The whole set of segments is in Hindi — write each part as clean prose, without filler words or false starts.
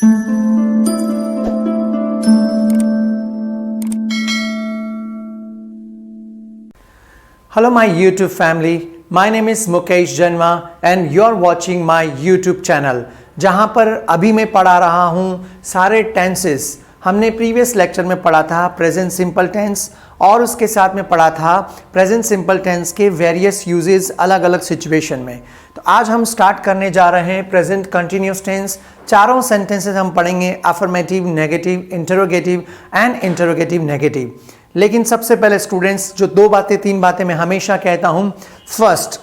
Hello my YouTube family, my name is Mukesh Janma and you're watching my YouTube channel जहाँ पर अभी मैं पढ़ा रहा हूँ सारे टेंसेस। हमने प्रीवियस लेक्चर में पढ़ा था प्रेजेंट सिंपल टेंस और उसके साथ में पढ़ा था प्रेजेंट सिंपल टेंस के वेरियस यूजेस अलग अलग सिचुएशन में। तो आज हम स्टार्ट करने जा रहे हैं प्रेजेंट कंटिन्यूस टेंस। चारों सेंटेंसेस हम पढ़ेंगे, affirmative, negative, interrogative and interrogative negative. लेकिन सबसे पहले स्टूडेंट्स, जो तीन बातें मैं हमेशा कहता हूं। फर्स्ट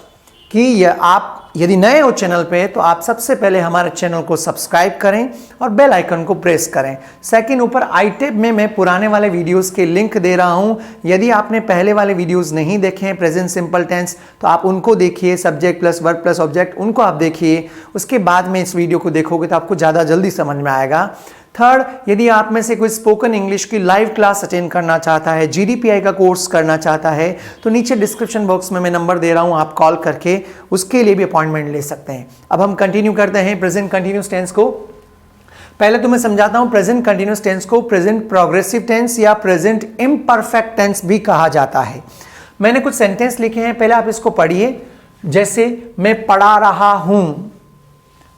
कि आप यदि नए हो चैनल पे तो आप सबसे पहले हमारे चैनल को सब्सक्राइब करें और बेल आइकन को प्रेस करें। सेकंड, ऊपर आई टैब में मैं पुराने वाले वीडियोस के लिंक दे रहा हूं। यदि आपने पहले वाले वीडियोस नहीं देखे हैं प्रेजेंट सिंपल टेंस तो आप उनको देखिए, subject plus verb plus object, उनको आप देखिए। उसके बाद में इस वीडियो को देखोगे तो आपको ज़्यादा जल्दी समझ में आएगा। थर्ड, यदि आप में से कोई स्पोकन इंग्लिश की लाइव क्लास अटेंड करना चाहता है, GDPI का कोर्स करना चाहता है, तो नीचे डिस्क्रिप्शन बॉक्स में मैं नंबर दे रहा हूं, आप कॉल करके उसके लिए भी अपॉइंटमेंट ले सकते हैं। अब हम कंटिन्यू करते हैं प्रेजेंट कंटिन्यूस टेंस को। पहले तो मैं समझाता हूं प्रेजेंट कंटिन्यूस टेंस को प्रेजेंट प्रोग्रेसिव टेंस या प्रेजेंट इम्परफेक्ट टेंस भी कहा जाता है। मैंने कुछ सेंटेंस लिखे हैं, पहले आप इसको पढ़िए। जैसे मैं पढ़ा रहा हूं,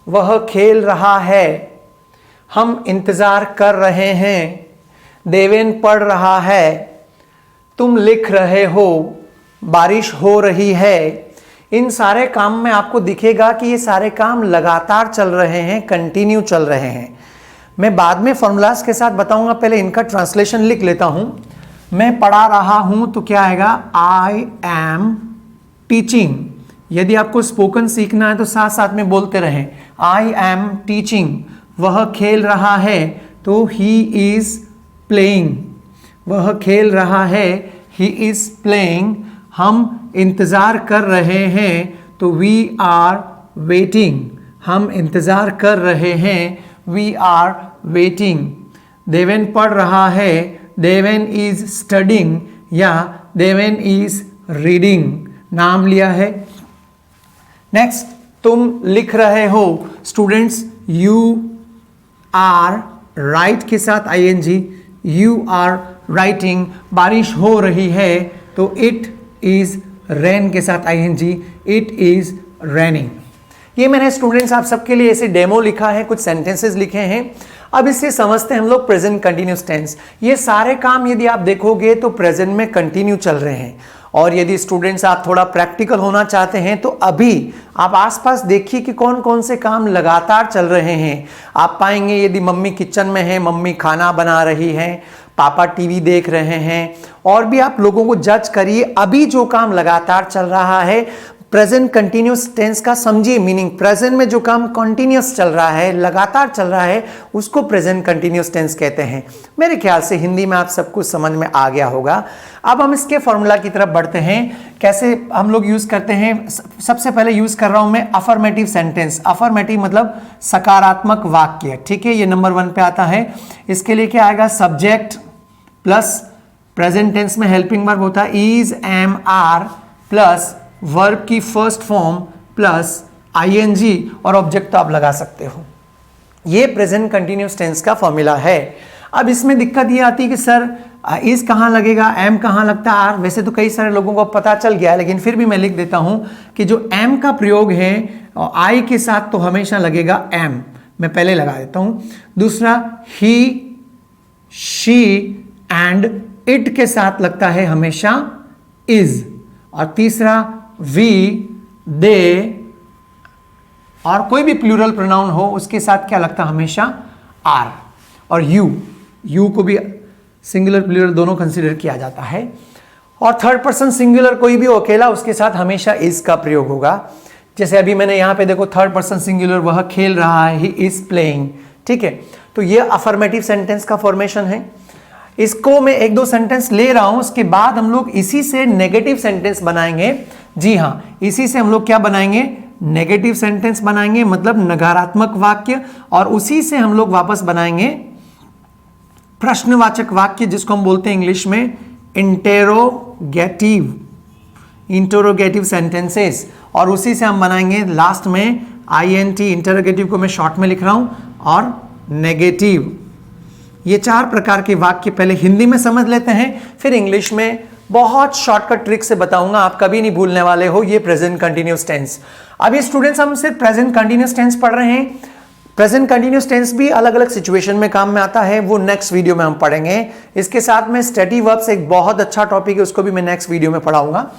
वह खेल रहा है, हम इंतजार कर रहे हैं, देवेन पढ़ रहा है, तुम लिख रहे हो, बारिश हो रही है। इन सारे काम में आपको दिखेगा कि ये सारे काम लगातार चल रहे हैं, कंटिन्यू चल रहे हैं। मैं बाद में फॉर्मूलाज के साथ बताऊंगा, पहले इनका ट्रांसलेशन लिख लेता हूं। मैं पढ़ा रहा हूं तो क्या आएगा? I am teaching. यदि आपको स्पोकन सीखना है तो साथ साथ में बोलते रहें, आई एम टीचिंग। वह खेल रहा है तो ही इज प्लेइंग। वह खेल रहा है, ही इज प्लेइंग। हम इंतजार कर रहे हैं तो वी आर वेटिंग। हम इंतजार कर रहे हैं, वी आर वेटिंग। देवेन पढ़ रहा है, देवेन इज स्टडिंग या देवेन इज रीडिंग। नाम लिया है। नेक्स्ट, तुम लिख रहे हो। स्टूडेंट्स, यू आर, राइट के साथ ING, यू आर राइटिंग। बारिश हो रही है तो इट इज रेन के साथ ING, इट इज रेनिंग। ये मैंने स्टूडेंट्स आप सबके लिए ऐसे डेमो लिखा है, कुछ सेंटेंसेस लिखे हैं। अब इससे समझते हैं हम लोग प्रेजेंट कंटिन्यूस टेंस। ये सारे काम यदि आप देखोगे तो प्रेजेंट में कंटिन्यू चल रहे हैं। और यदि स्टूडेंट्स आप थोड़ा प्रैक्टिकल होना चाहते हैं तो अभी आप आसपास देखिए कि कौन कौन से काम लगातार चल रहे हैं। आप पाएंगे यदि मम्मी किचन में है, मम्मी खाना बना रही है, पापा टीवी देख रहे हैं, और भी आप लोगों को जज करिए अभी जो काम लगातार चल रहा है। प्रेजेंट कंटिन्यूस टेंस का समझिए मीनिंग। प्रेजेंट में जो काम कंटिन्यूस चल रहा है, लगातार चल रहा है, उसको प्रेजेंट कंटिन्यूस टेंस कहते हैं। मेरे ख्याल से हिंदी में आप सबको समझ में आ गया होगा। अब हम इसके फॉर्मूला की तरफ बढ़ते हैं। कैसे हम लोग यूज करते हैं? सबसे पहले यूज कर रहा हूं मैं अफर्मेटिव सेंटेंस। अफर्मेटिव मतलब सकारात्मक वाक्य, ठीक है। ये नंबर 1 पे आता है। इसके लिए क्या आएगा? सब्जेक्ट प्लस प्रेजेंट टेंस में हेल्पिंग वर्ब होता है is, am, are plus verb की फर्स्ट फॉर्म प्लस ING और ऑब्जेक्ट तो आप लगा सकते हो। ये प्रेजेंट कंटिन्यूस टेंस का फॉर्मूला है। अब इसमें दिक्कत ये आती है कि सर इज कहाँ लगेगा, एम कहाँ लगता है, आर। वैसे तो कई सारे लोगों को पता चल गया है, लेकिन फिर भी मैं लिख देता हूं कि जो एम का प्रयोग है आई के साथ तो हमेशा लगेगा एम। मैं पहले लगा देता हूं। दूसरा, ही, शी एंड इट के साथ लगता है हमेशा इज। और तीसरा, वी, दे, और कोई भी प्लूरल प्रोनाउन हो उसके साथ क्या लगता है हमेशा? आर। और यू को भी सिंगुलर प्लूरल दोनों कंसीडर किया जाता है। और थर्ड पर्सन सिंगुलर कोई भी हो अकेला, उसके साथ हमेशा इज का प्रयोग होगा। जैसे अभी मैंने यहां पे देखो थर्ड पर्सन सिंगुलर, वह खेल रहा है, ही इज प्लेइंग, ठीक है। तो ये अफर्मेटिव सेंटेंस का फॉर्मेशन है। इसको मैं 1-2 सेंटेंस ले रहा हूं, उसके बाद हम लोग इसी से नेगेटिव सेंटेंस बनाएंगे। जी हां, इसी से हम लोग क्या बनाएंगे? नेगेटिव सेंटेंस बनाएंगे, मतलब नकारात्मक वाक्य। और उसी से हम लोग वापस बनाएंगे प्रश्नवाचक वाक्य, जिसको हम बोलते हैं इंग्लिश में इंटरोगेटिव सेंटेंसेस। और उसी से हम बनाएंगे लास्ट में INT, इंटरोगेटिव को मैं शॉर्ट में लिख रहा हूं, और नेगेटिव। ये 4 प्रकार के वाक्य पहले हिंदी में समझ लेते हैं, फिर इंग्लिश में बहुत शॉर्टकट ट्रिक से बताऊंगा, आप कभी नहीं भूलने वाले हो ये प्रेजेंट कंटिन्यूअस टेंस। अभी स्टूडेंट्स हम सिर्फ प्रेजेंट कंटिन्यूअस टेंस पढ़ रहे हैं। प्रेजेंट कंटिन्यूअस टेंस भी अलग अलग सिचुएशन में काम में आता है, वो नेक्स्ट वीडियो में हम पढ़ेंगे। इसके साथ में स्टडी वर्ब्स एक बहुत अच्छा टॉपिक है, उसको भी मैं नेक्स्ट वीडियो में पढ़ाऊंगा।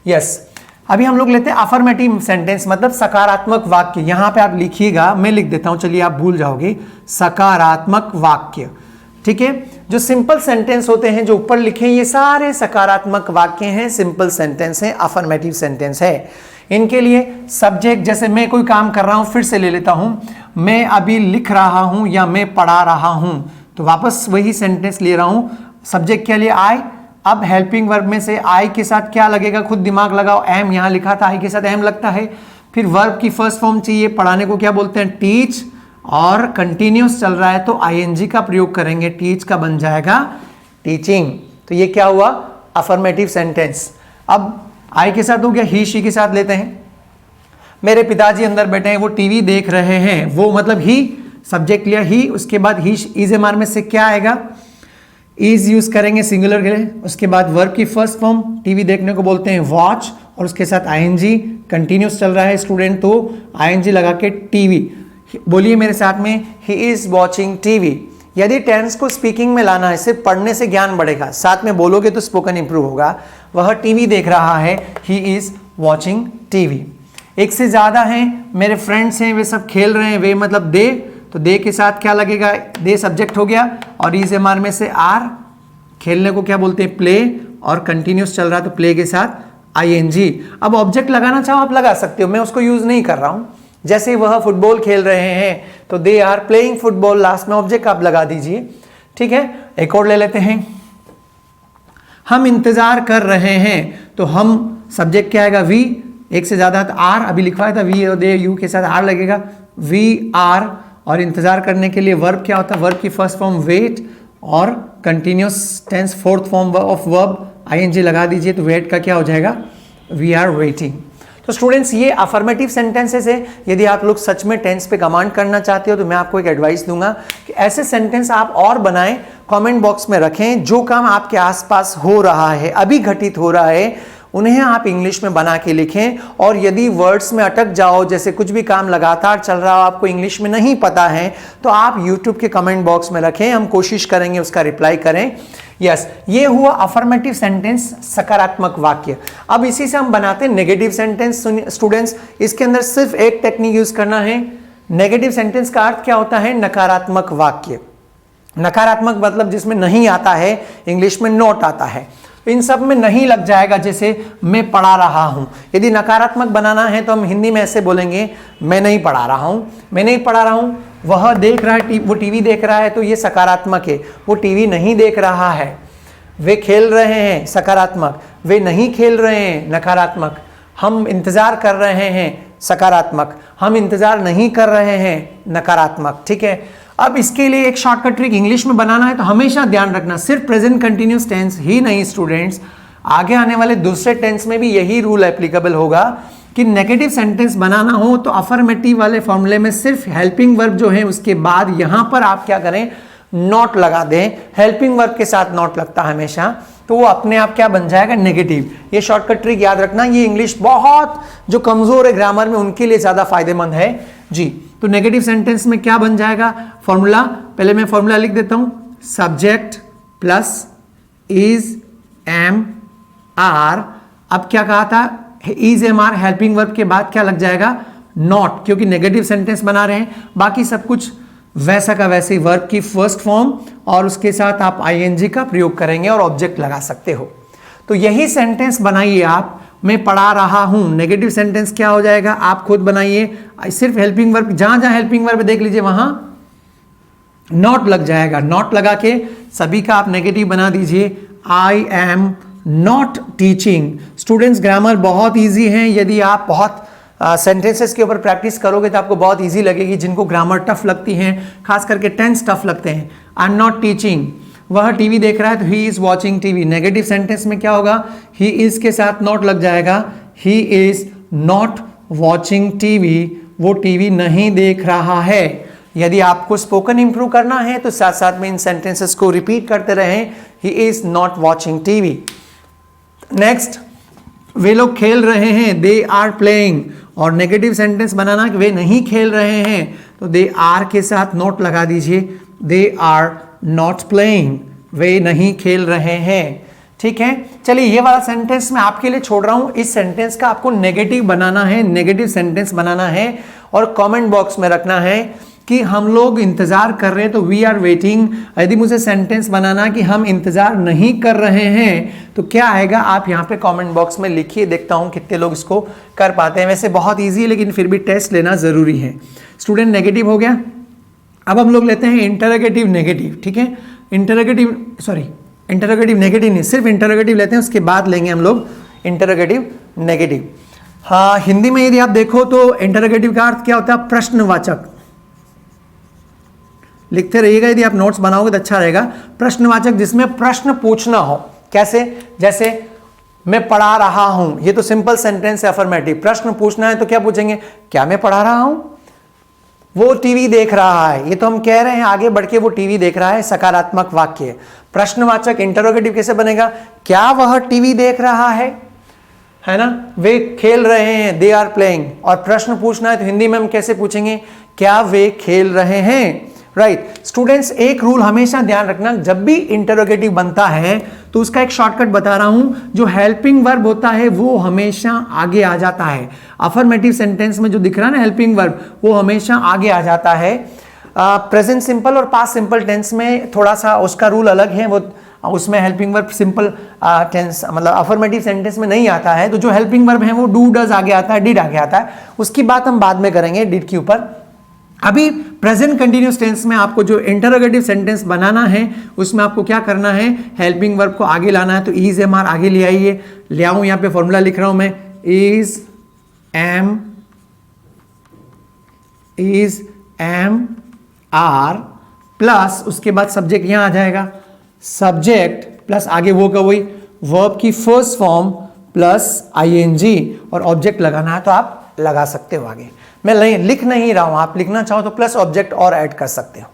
यस, अभी हम लोग लेते हैं अफर्मेटिव सेंटेंस, मतलब सकारात्मक वाक्य। यहां पे आप लिखिएगा, मैं लिख देता हूं, चलिए आप भूल जाओगे। सकारात्मक वाक्य, ठीक है। जो सिंपल सेंटेंस होते हैं जो ऊपर लिखे हैं, ये सारे सकारात्मक वाक्य हैं, सिंपल सेंटेंस हैं, अफर्मेटिव सेंटेंस है। इनके लिए सब्जेक्ट, जैसे मैं कोई काम कर रहा हूं, फिर से ले लेता हूं, मैं अभी लिख रहा हूं या मैं पढ़ा रहा हूं, तो वापस वही सेंटेंस ले रहा हूं। सब्जेक्ट के लिए आई, अब हेल्पिंग वर्ब में से आई के साथ क्या लगेगा, खुद दिमाग लगाओ। एम यहां लिखा था, आई के साथ एम लगता है। फिर वर्ब की फर्स्ट फॉर्म चाहिए, पढ़ाने को क्या बोलते हैं, टीच, और कंटिन्यूस चल रहा है तो आईएनजी का प्रयोग करेंगे, टीच का बन जाएगा टीचिंग। तो ये क्या हुआ, अफर्मेटिव सेंटेंस। अब आई के साथ हो गया, ही शी के साथ लेते हैं। मेरे पिताजी अंदर बैठे हैं, वो टीवी देख रहे हैं, वो मतलब ही, सब्जेक्ट लिया ही, उसके बाद ही इज एम आर में से क्या आएगा, इज यूज करेंगे सिंगुलर के लिए। उसके बाद वर्ब की फर्स्ट फॉर्म, टीवी देखने को बोलते हैं वॉच, और उसके साथ आईएनजी, कंटिन्यूस चल रहा है स्टूडेंट तो आईएनजी लगा के टीवी। बोलिए मेरे साथ में, ही इज वॉचिंग टीवी। यदि टेंस को स्पीकिंग में लाना है, सिर्फ पढ़ने से ज्ञान बढ़ेगा, साथ में बोलोगे तो स्पोकन इंप्रूव होगा। वह टीवी देख रहा है, ही इज वॉचिंग टीवी। एक से ज्यादा हैं, मेरे फ्रेंड्स हैं, वे सब खेल रहे हैं, वे मतलब दे, तो दे के साथ क्या लगेगा, दे सब्जेक्ट हो गया, और इज एम आर में से आर, खेलने को क्या बोलते हैं, प्ले, और कंटिन्यूस चल रहा है तो प्ले के साथ आईएनजी। अब ऑब्जेक्ट लगाना चाहो आप लगा सकते हो, मैं उसको यूज नहीं कर रहा हूं। जैसे वह फुटबॉल खेल रहे हैं तो they are playing football, last में ऑब्जेक्ट आप लगा दीजिए, ठीक है। एक और ले लेते हैं, हम इंतजार कर रहे हैं, तो हम सब्जेक्ट क्या आएगा, वी, एक से ज्यादा तो आर, अभी लिखवाया था वी और दे, यू के साथ आर लगेगा, वी आर। और इंतजार करने के लिए वर्ब क्या होता है, वर्ब की फर्स्ट फॉर्म वेट, और continuous tense fourth form of verb ING लगा दीजिए, तो वेट का क्या हो जाएगा, वी आर वेटिंग। तो स्टूडेंट्स ये अफर्मेटिव सेंटेंसेस है। यदि आप लोग सच में टेंस पे कमांड करना चाहते हो तो मैं आपको एक एडवाइस दूंगा कि ऐसे सेंटेंस आप और बनाएं, कमेंट बॉक्स में रखें। जो काम आपके आसपास हो रहा है, अभी घटित हो रहा है, उन्हें आप इंग्लिश में बना के लिखें। और यदि वर्ड्स में अटक जाओ, जैसे कुछ भी काम लगातार चल रहा हो, आपको इंग्लिश में नहीं पता है, तो आप यूट्यूब के कमेंट बॉक्स में रखें, हम कोशिश करेंगे उसका रिप्लाई करें। यस, ये हुआ अफर्मेटिव सेंटेंस, सकारात्मक वाक्य। अब इसी से हम बनाते हैं नेगेटिव सेंटेंस। स्टूडेंट्स, इसके अंदर सिर्फ एक टेक्निक यूज करना है। नेगेटिव सेंटेंस का अर्थ क्या होता है, नकारात्मक वाक्य। नकारात्मक मतलब जिसमें नहीं आता है, इंग्लिश में नॉट आता है, इन सब में नहीं लग जाएगा। जैसे मैं पढ़ा रहा हूं, यदि नकारात्मक बनाना है तो हम हिंदी में ऐसे बोलेंगे, मैं नहीं पढ़ा रहा हूं, मैं नहीं पढ़ा रहा हूं। वह देख रहा है, वो टीवी देख रहा है, तो ये सकारात्मक है। वो टीवी नहीं देख रहा है। वे खेल रहे हैं, सकारात्मक। वे नहीं खेल रहे हैं, नकारात्मक। हम इंतजार कर रहे हैं, सकारात्मक। हम इंतजार नहीं कर रहे हैं, नकारात्मक, ठीक है। अब इसके लिए एक शॉर्टकट ट्रिक इंग्लिश में बनाना है तो हमेशा ध्यान रखना, सिर्फ प्रेजेंट कंटिन्यूस टेंस ही नहीं स्टूडेंट्स, आगे आने वाले दूसरे टेंस में भी यही रूल एप्लीकेबल होगा कि नेगेटिव सेंटेंस बनाना हो तो अफर्मेटिव वाले फॉर्मूले में सिर्फ हेल्पिंग वर्ब जो है उसके बाद यहां पर आप क्या करें, नॉट लगा दें। हेल्पिंग वर्ब के साथ नॉट लगता है हमेशा, तो वो अपने आप क्या बन जाएगा, नेगेटिव। ये शॉर्टकट ट्रिक याद रखना, ये इंग्लिश बहुत जो कमजोर है ग्रामर में उनके लिए ज्यादा फायदेमंद है जी। तो नेगेटिव सेंटेंस में क्या बन जाएगा फॉर्मूला, पहले मैं फॉर्मूला लिख देता हूं, subject plus is am are. अब क्या कहा था, is am are, helping verb के बाद क्या लग जाएगा, नॉट, क्योंकि नेगेटिव सेंटेंस बना रहे हैं। बाकी सब कुछ वैसा का वैसे ही, वर्ब की फर्स्ट फॉर्म और उसके साथ आप आईएनजी का प्रयोग करेंगे और ऑब्जेक्ट लगा सकते हो। तो यही सेंटेंस बनाइए आप, मैं पढ़ा रहा हूं। नेगेटिव सेंटेंस क्या हो जाएगा, आप खुद बनाइए। सिर्फ हेल्पिंग वर्ब, जहां जहां हेल्पिंग वर्ब देख लीजिए वहां नॉट लग जाएगा। नॉट लगा के सभी का आप नेगेटिव बना दीजिए। I am not teaching. Students, grammar बहुत ईजी है। यदि आप बहुत सेंटेंसेस के ऊपर प्रैक्टिस करोगे तो आपको बहुत इजी लगेगी। जिनको ग्रामर टफ लगती हैं, खास करके टेंस टफ लगते हैं। आई एम नॉट टीचिंग, वह टीवी देख रहा है तो ही is watching TV. Negative sentence में क्या होगा, ही इज के साथ नॉट लग जाएगा, ही इज नॉट वॉचिंग टीवी, वो टीवी नहीं देख रहा है। यदि आपको स्पोकन इंप्रूव करना है तो साथ साथ में इन सेंटेंसेस को रिपीट करते रहें। He is not watching TV. Next, वे लोग खेल रहे हैं, दे आर प्लेइंग। और नेगेटिव सेंटेंस बनाना कि वे नहीं खेल रहे हैं, तो दे आर के साथ नोट लगा दीजिए, दे आर नॉट प्लेइंग, वे नहीं खेल रहे हैं। ठीक है, चलिए ये वाला सेंटेंस मैं आपके लिए छोड़ रहा हूं। इस सेंटेंस का आपको नेगेटिव बनाना है, नेगेटिव सेंटेंस बनाना है और कमेंट बॉक्स में रखना है कि हम लोग इंतजार कर रहे हैं, तो वी आर वेटिंग। यदि मुझे सेंटेंस बनाना कि हम इंतजार नहीं कर रहे हैं तो क्या आएगा, आप यहाँ पे कमेंट बॉक्स में लिखिए, देखता हूँ कितने लोग इसको कर पाते हैं। वैसे बहुत ईजी है लेकिन फिर भी टेस्ट लेना जरूरी है। स्टूडेंट, नेगेटिव हो गया। अब हम लोग लेते हैं इंटरोगेटिव नेगेटिव। ठीक है, इंटरोगेटिव नेगेटिव नहीं, सिर्फ इंटरोगेटिव लेते हैं, उसके बाद लेंगे हम लोग इंटरोगेटिव नेगेटिव। हाँ, हिंदी में यदि आप देखो तो इंटरोगेटिव का अर्थ क्या होता है, प्रश्नवाचक। लिखते रहिएगा, यदि आप नोट्स बनाओगे तो अच्छा रहेगा। प्रश्नवाचक जिसमें प्रश्न पूछना हो। कैसे? जैसे मैं पढ़ा रहा हूं, ये तो सिंपल सेंटेंस है, अफर्मेटिव। प्रश्न पूछना है तो क्या पूछेंगे, क्या मैं पढ़ा रहा हूं? वो टीवी देख रहा है, ये तो हम कह रहे हैं आगे बढ़ के वो टीवी देख रहा है, सकारात्मक वाक्य। प्रश्नवाचक इंटरोगेटिव कैसे बनेगा, क्या वह टीवी देख रहा है ना, वे खेल रहे हैं, दे आर प्लेइंग। और प्रश्न पूछना है तो हिंदी में हम कैसे पूछेंगे, क्या वे खेल रहे हैं। राइट स्टूडेंट्स, एक रूल हमेशा ध्यान रखना, जब भी इंटरोगेटिव बनता है तो उसका एक शॉर्टकट बता रहा हूं, जो हेल्पिंग वर्ब होता है वो हमेशा आगे आ जाता है। अफर्मेटिव सेंटेंस में जो दिख रहा है ना हेल्पिंग वर्ब, वो हमेशा आगे आ जाता है। प्रेजेंट सिंपल और पास्ट सिंपल टेंस में थोड़ा सा उसका रूल अलग है, वो उसमें हेल्पिंग वर्ब सिंपल टेंस मतलब अफर्मेटिव सेंटेंस में नहीं आता है। तो जो हेल्पिंग वर्ब है वो डू डज आगे आता है, डिड आगे आता है, उसकी बात हम बाद में करेंगे डिड के ऊपर। अभी प्रेजेंट कंटिन्यूअस टेंस में आपको जो इंटरोगेटिव सेंटेंस बनाना है उसमें आपको क्या करना है, हेल्पिंग वर्ब को आगे लाना है। तो इज एम आर आगे ले आइए, ले आऊं, यहां पे फॉर्मूला लिख रहा हूं मैं, इज एम आर प्लस उसके बाद सब्जेक्ट यहां आ जाएगा, सब्जेक्ट प्लस आगे वो का वही वर्ब की फर्स्ट फॉर्म प्लस आईएनजी, और ऑब्जेक्ट लगाना है तो आप लगा सकते हो आगे। मैं लिख नहीं रहा हूं, आप लिखना चाहो तो प्लस ऑब्जेक्ट और ऐड कर सकते हो।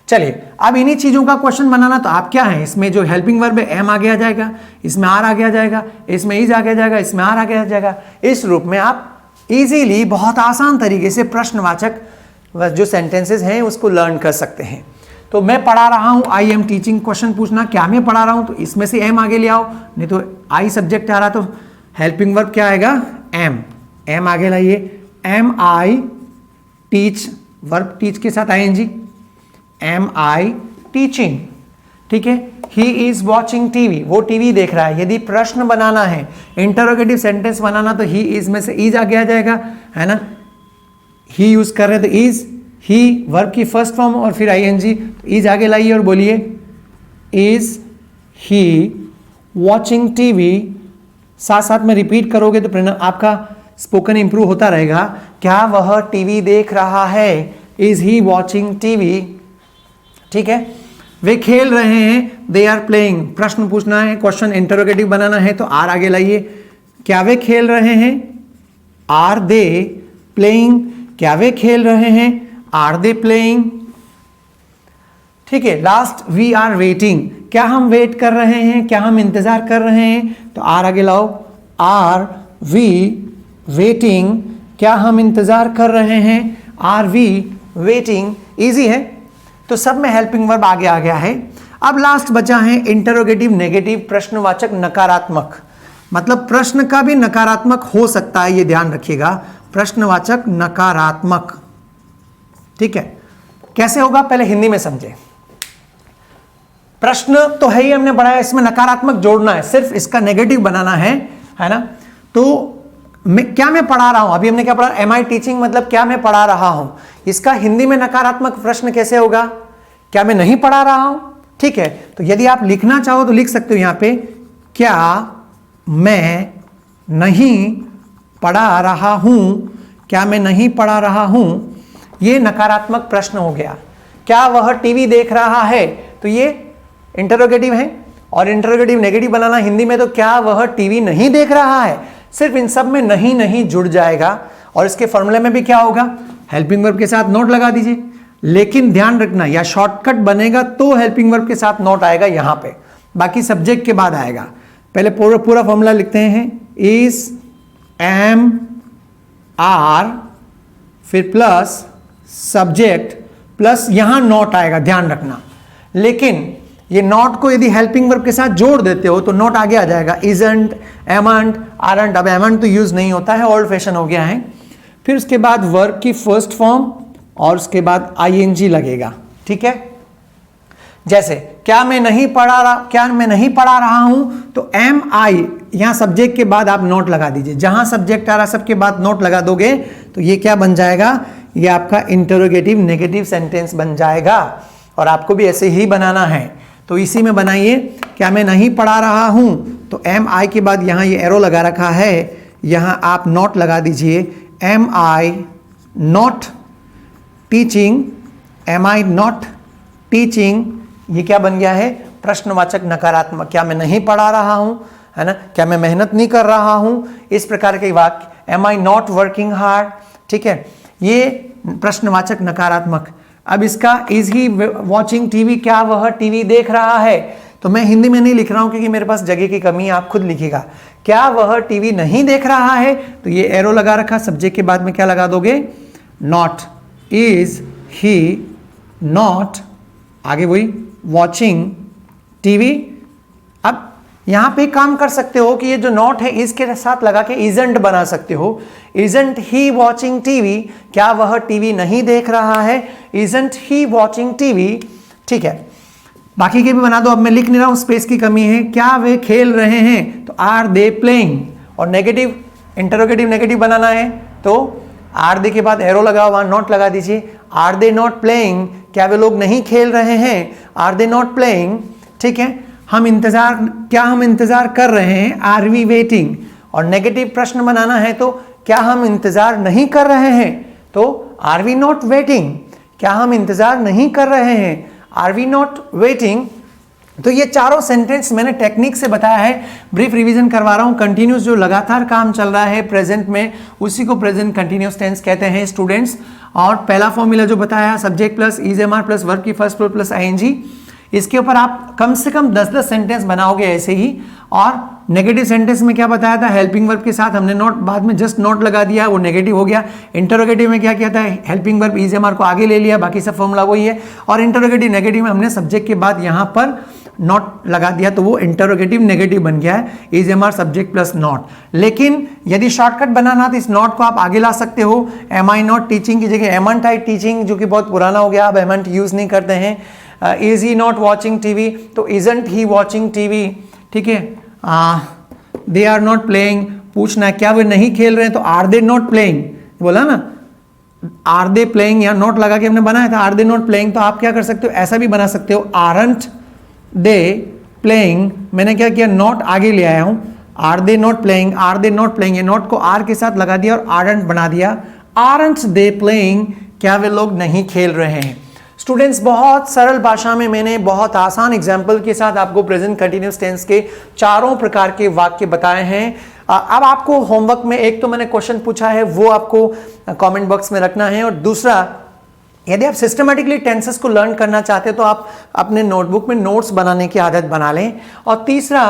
चलिए, अब इन्हीं चीजों का क्वेश्चन बनाना, तो आप क्या है, इसमें जो हेल्पिंग वर्ब है एम आगे आ जाएगा, इसमें आर आगे आ जाएगा, इसमें इज आगे आ जाएगा, इसमें आर आगे आ जाएगा। इस रूप में आप इजीली बहुत आसान तरीके से प्रश्नवाचक जो सेंटेंसेस हैं उसको लर्न कर सकते हैं। तो मैं पढ़ा रहा हूं, आई एम टीचिंग, क्वेश्चन पूछना क्या मैं पढ़ा रहा हूं, तो इसमें से एम आगे ले आओ, नहीं तो आई सब्जेक्ट आ रहा तो हेल्पिंग वर्ब क्या आएगा, एम आगे लाइए, am I teach, verb teach के साथ आईएनजी, एम आई टीचिंग। ठीक है, ही इज वॉचिंग टीवी, वो टीवी देख रहा है। यदि प्रश्न बनाना है, इंटरोगेटिव सेंटेंस बनाना, तो ही इज में से इज आगे आ जाएगा, है ना, ही यूज कर रहे हैं तो इज, ही वर्ब की फर्स्ट फॉर्म और फिर आईएनजी, तो इज आगे लाइए और बोलिए इज ही वॉचिंग टीवी। साथ साथ में रिपीट करोगे तो आपका स्पोकन इंप्रूव होता रहेगा। क्या वह टीवी देख रहा है, इज ही वॉचिंग टीवी। ठीक है, वे खेल रहे हैं, दे आर प्लेइंग। प्रश्न पूछना है, क्वेश्चन इंटरोगेटिव बनाना है तो आर आगे लाइए, क्या वे खेल रहे हैं, आर दे प्लेइंग, क्या वे खेल रहे हैं, आर दे प्लेइंग। ठीक है, लास्ट वी आर वेटिंग, क्या हम वेट कर रहे हैं, क्या हम इंतजार कर रहे हैं, तो आर आगे लाओ, आर वी वेटिंग, क्या हम इंतजार कर रहे हैं, आर वी वेटिंग। इजी है, तो सब में हेल्पिंग वर्ब आगे आ गया है। अब लास्ट बचा है इंटरोगेटिव नेगेटिव, प्रश्नवाचक नकारात्मक, मतलब प्रश्न का भी नकारात्मक हो सकता है, ये ध्यान रखिएगा, प्रश्नवाचक नकारात्मक। ठीक है, कैसे होगा पहले हिंदी में समझे। प्रश्न तो है ही, हमने पढ़ाया, इसमें नकारात्मक जोड़ना है, सिर्फ इसका नेगेटिव बनाना है ना। तो क्या मैं पढ़ा रहा हूं, अभी हमने क्या पढ़ा, एम आई टीचिंग, मतलब क्या मैं पढ़ा रहा हूं। इसका हिंदी में नकारात्मक प्रश्न कैसे होगा, क्या मैं नहीं पढ़ा रहा हूं। ठीक है, तो यदि आप लिखना चाहो तो लिख सकते हो यहां पे, क्या मैं नहीं पढ़ा रहा हूं, क्या मैं नहीं पढ़ा रहा हूं, ये नकारात्मक प्रश्न हो गया। क्या वह टीवी देख रहा है, तो ये इंटरोगेटिव है, और इंटरोगेटिव नेगेटिव बनाना हिंदी में, तो क्या वह टीवी नहीं देख रहा है। सिर्फ इन सब में नहीं नहीं जुड़ जाएगा, और इसके फॉर्मूले में भी क्या होगा, हेल्पिंग वर्ब के साथ नोट लगा दीजिए, लेकिन ध्यान रखना या शॉर्टकट बनेगा तो हेल्पिंग वर्ब के साथ नॉट आएगा यहां पे, बाकी सब्जेक्ट के बाद आएगा। पहले पूरा फॉर्मूला लिखते हैं, इज, एम, आर, फिर प्लस सब्जेक्ट प्लस यहां नॉट आएगा, ध्यान रखना। लेकिन ये नॉट को यदि हेल्पिंग वर्ब के साथ जोड़ देते हो तो नॉट आगे आ जाएगा, इजंट, एमंट, आरंट। अब एमंट तो यूज नहीं होता है, ओल्ड फैशन हो गया है। फिर उसके बाद वर्ब की फर्स्ट फॉर्म और उसके बाद आईएनजी लगेगा, ठीक है। जैसे क्या मैं नहीं पढ़ा रहा हूं, तो एम आई, यहां सब्जेक्ट के बाद आप नोट लगा दीजिए। जहां सब्जेक्ट आ रहा सबके बाद नोट लगा दोगे तो ये क्या बन जाएगा, ये आपका इंटरोगेटिव नेगेटिव सेंटेंस बन जाएगा। और आपको भी ऐसे ही बनाना है, तो इसी में बनाइए। क्या मैं नहीं पढ़ा रहा हूं, तो एम आई के बाद यहां ये एरो लगा रखा है, यहां आप नॉट लगा दीजिए। Am I not teaching, am I not teaching, ये क्या बन गया है, प्रश्नवाचक नकारात्मक। क्या मैं नहीं पढ़ा रहा हूं, है ना, क्या मैं मेहनत नहीं कर रहा हूं, इस प्रकार के वाक्य। Am I not working hard, ठीक है, ये प्रश्नवाचक नकारात्मक। अब इसका इज ही वॉचिंग टीवी, क्या वह टीवी देख रहा है, तो मैं हिंदी में नहीं लिख रहा हूं क्योंकि मेरे पास जगह की कमी है, आप खुद लिखिएगा। क्या वह टीवी नहीं देख रहा है, तो ये एरो लगा रखा, सब्जेक्ट के बाद में क्या लगा दोगे, नॉट। इज ही नॉट, आगे वही वॉचिंग टीवी। अब यहां पे काम कर सकते हो कि ये जो नॉट है इसके साथ लगा के इजंट बना सकते हो। इजंट ही वॉचिंग टीवी, क्या वह टीवी नहीं देख रहा है, इजंट ही वॉचिंग टीवी, ठीक है। बाकी के भी बना दो, अब मैं लिख नहीं रहा हूं, स्पेस की कमी है। क्या वे खेल रहे हैं, तो आर दे प्लेइंग। और नेगेटिव, इंटरोगेटिव नेगेटिव बनाना है तो आर दे के बाद एरो लगा हुआ, नॉट लगा दीजिए। आर दे नॉट प्लेइंग, क्या वे लोग नहीं खेल रहे हैं, आर दे नॉट प्लेइंग, ठीक है। हम इंतजार कर रहे हैं, आर वी वेटिंग। और नेगेटिव प्रश्न बनाना है तो क्या हम इंतजार नहीं कर रहे हैं, तो आर वी नॉट वेटिंग। क्या हम इंतजार नहीं कर रहे हैं, आर वी नॉट वेटिंग। तो ये चारों सेंटेंस मैंने टेक्निक से बताया है, ब्रीफ रिवीजन करवा रहा हूं। कंटिन्यूस जो लगातार काम चल रहा है प्रेजेंट में, उसी को प्रेजेंट कंटिन्यूस टेंस कहते हैं स्टूडेंट्स। और पहला फॉर्मूला जो बताया, subject plus is am are plus verb की फर्स्ट फॉर्म प्लस आईएनजी, इसके ऊपर आप कम से कम 10-10 सेंटेंस बनाओगे ऐसे ही। और नेगेटिव सेंटेंस में क्या बताया था, हेल्पिंग वर्ब के साथ हमने नॉट, बाद में जस्ट नॉट लगा दिया, वो नेगेटिव हो गया। इंटरोगेटिव में क्या किया था, helping verb is am are को आगे ले लिया, बाकी सब फॉर्मूला वही है। और इंटरोगेटिव नेगेटिव में हमने सब्जेक्ट के बाद यहाँ पर नॉट लगा दिया, तो वो इंटरोगेटिव नेगेटिव बन गया है, is am are subject plus not. लेकिन यदि शॉर्टकट बनाना तो इस नॉट को आप आगे ला सकते हो। एम आई नॉट टीचिंग की जगह एमंट आई टीचिंग, जो कि बहुत पुराना हो गया, अब एमंट यूज नहीं करते हैं। Is he not watching TV, तो इजंट ही वॉचिंग टीवी, ठीक है। दे आर नॉट प्लेइंग, पूछना है क्या वे नहीं खेल रहे हैं, तो आर दे नॉट प्लेइंग, बोला ना, आर दे प्लेइंग, यहाँ नॉट लगा के हमने बनाया था, आर दे नॉट प्लेइंग। तो आप क्या कर सकते हो, ऐसा भी बना सकते हो, आरंट दे प्लेइंग। मैंने क्या किया, नॉट आगे ले आया हूं, are they not playing, are they not playing, ये नॉट को आर के साथ लगा दिया और आरंट बना दिया, आरंट दे प्लेइंग, क्या वे लोग नहीं खेल रहे हैं। स्टूडेंट्स, बहुत सरल भाषा में मैंने बहुत आसान एग्जाम्पल के साथ आपको प्रेजेंट कंटिन्यूअस टेंस के चारों प्रकार के वाक्य बताए हैं। अब आपको होमवर्क में एक तो मैंने क्वेश्चन पूछा है, वो आपको कमेंट बॉक्स में रखना है। और दूसरा, यदि आप सिस्टमेटिकली टेंसेस को लर्न करना चाहते हैं तो आप अपने नोटबुक में नोट्स बनाने की आदत बना लें। और तीसरा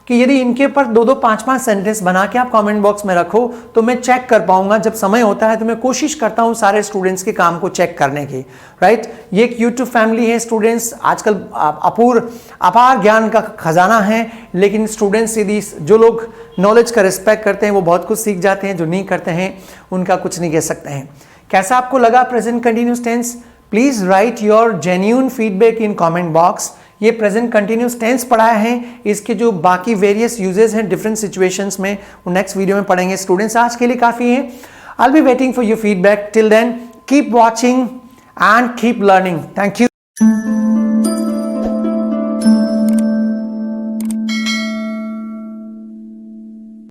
कि यदि इनके ऊपर 2-2, 5-5 सेंटेंस बना के आप कमेंट बॉक्स में रखो तो मैं चेक कर पाऊंगा। जब समय होता है तो मैं कोशिश करता हूं सारे स्टूडेंट्स के काम को चेक करने की, राइट। ये एक यूट्यूब फैमिली है स्टूडेंट्स, आजकल अपार ज्ञान का खजाना है। लेकिन स्टूडेंट्स, यदि जो लोग नॉलेज का रिस्पेक्ट करते हैं वो बहुत कुछ सीख जाते हैं, जो नहीं करते हैं उनका कुछ नहीं कह सकते हैं। कैसा आपको लगा present continuous tense? Please write your genuine feedback in comment box. ये प्रेजेंट कंटिन्यूअस टेंस पढ़ाया है, इसके जो बाकी वेरियस यूजेस हैं डिफरेंट सिचुएशंस में वो नेक्स्ट वीडियो में पढ़ेंगे। स्टूडेंट्स, आज के लिए काफी है। I will be waiting for your feedback. Till then keep watching and keep learning. Thank you.